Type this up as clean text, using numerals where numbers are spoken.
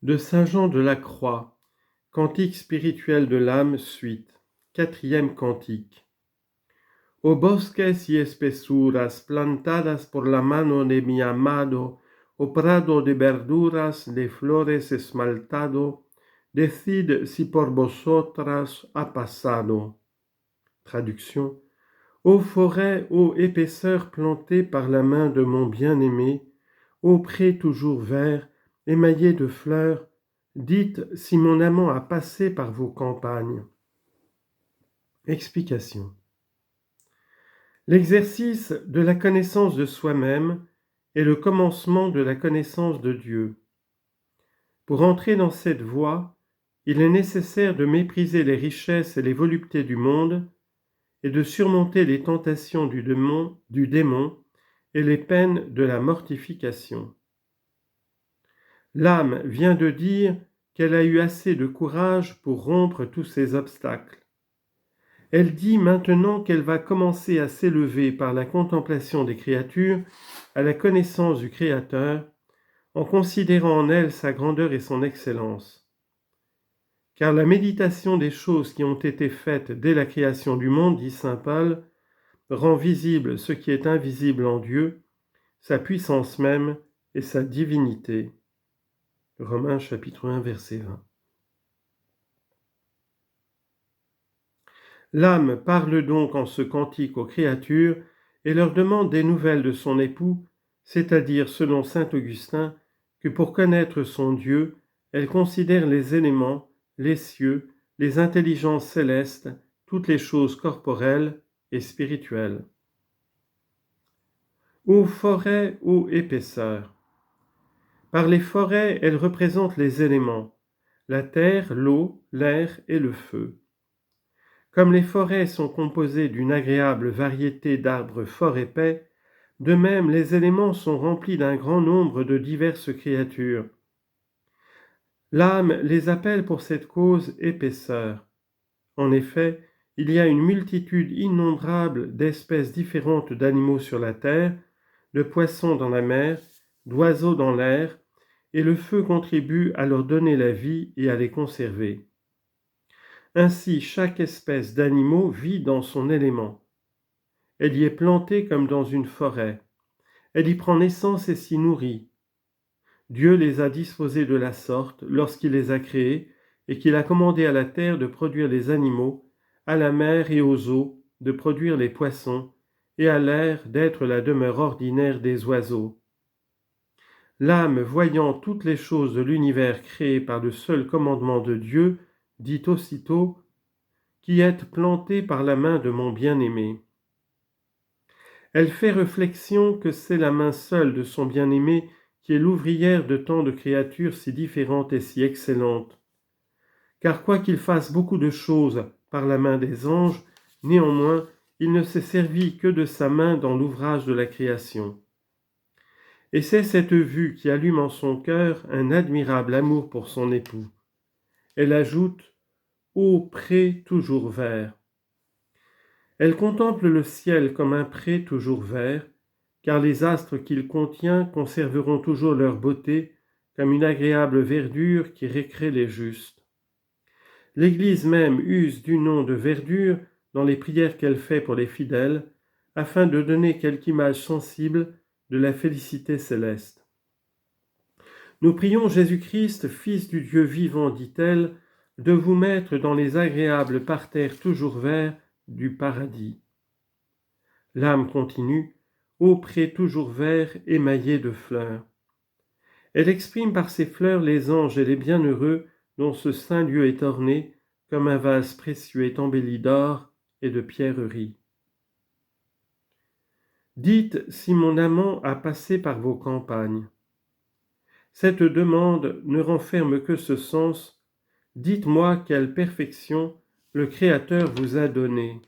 De Saint Jean de la Croix, Cantique spirituel de l'âme, suite, 4e cantique. O bosques y espesuras plantadas por la mano de mi amado, o prado de verduras, de flores esmaltado, decid si por vosotras ha pasado. Traduction. Ô forêt, ô épaisseur plantée par la main de mon bien-aimé, ô pré toujours vert, émaillé de fleurs, dites si mon amant a passé par vos campagnes. Explication. L'exercice de la connaissance de soi-même est le commencement de la connaissance de Dieu. Pour entrer dans cette voie, il est nécessaire de mépriser les richesses et les voluptés du monde et de surmonter les tentations du démon et les peines de la mortification. L'âme vient de dire qu'elle a eu assez de courage pour rompre tous ces obstacles. Elle dit maintenant qu'elle va commencer à s'élever par la contemplation des créatures à la connaissance du Créateur, en considérant en elle sa grandeur et son excellence. Car la méditation des choses qui ont été faites dès la création du monde, dit saint Paul, rend visible ce qui est invisible en Dieu, sa puissance même et sa divinité. Romains chapitre 1, verset 20. L'âme parle donc en ce cantique aux créatures et leur demande des nouvelles de son époux, c'est-à-dire, selon saint Augustin, que pour connaître son Dieu, elle considère les éléments, les cieux, les intelligences célestes, toutes les choses corporelles et spirituelles. Ô forêt, ô épaisseur. Par les forêts, elles représentent les éléments, la terre, l'eau, l'air et le feu. Comme les forêts sont composées d'une agréable variété d'arbres fort épais, de même les éléments sont remplis d'un grand nombre de diverses créatures. L'âme les appelle pour cette cause épaisseur. En effet, il y a une multitude innombrable d'espèces différentes d'animaux sur la terre, de poissons dans la mer, d'oiseaux dans l'air, et le feu contribue à leur donner la vie et à les conserver. Ainsi, chaque espèce d'animaux vit dans son élément. Elle y est plantée comme dans une forêt. Elle y prend naissance et s'y nourrit. Dieu les a disposés de la sorte lorsqu'il les a créés et qu'il a commandé à la terre de produire les animaux, à la mer et aux eaux de produire les poissons, et à l'air d'être la demeure ordinaire des oiseaux. L'âme, voyant toutes les choses de l'univers créées par le seul commandement de Dieu, dit aussitôt « Qui êtes planté par la main de mon bien-aimé ». Elle fait réflexion que c'est la main seule de son bien-aimé qui est l'ouvrière de tant de créatures si différentes et si excellentes. Car quoiqu'il fasse beaucoup de choses par la main des anges, néanmoins, il ne s'est servi que de sa main dans l'ouvrage de la création. Et c'est cette vue qui allume en son cœur un admirable amour pour son époux. Elle ajoute « Ô pré toujours vert ». Elle contemple le ciel comme un pré toujours vert, car les astres qu'il contient conserveront toujours leur beauté comme une agréable verdure qui récrée les justes. L'Église même use du nom de verdure dans les prières qu'elle fait pour les fidèles, afin de donner quelque image sensible de la félicité céleste. Nous prions Jésus-Christ, Fils du Dieu vivant, dit-elle, de vous mettre dans les agréables parterres toujours verts du paradis. L'âme continue, ô pré toujours vert émaillé de fleurs. Elle exprime par ses fleurs les anges et les bienheureux dont ce saint lieu est orné, comme un vase précieux est embelli d'or et de pierreries. Dites si mon amant a passé par vos campagnes. Cette demande ne renferme que ce sens. Dites-moi quelle perfection le Créateur vous a donnée.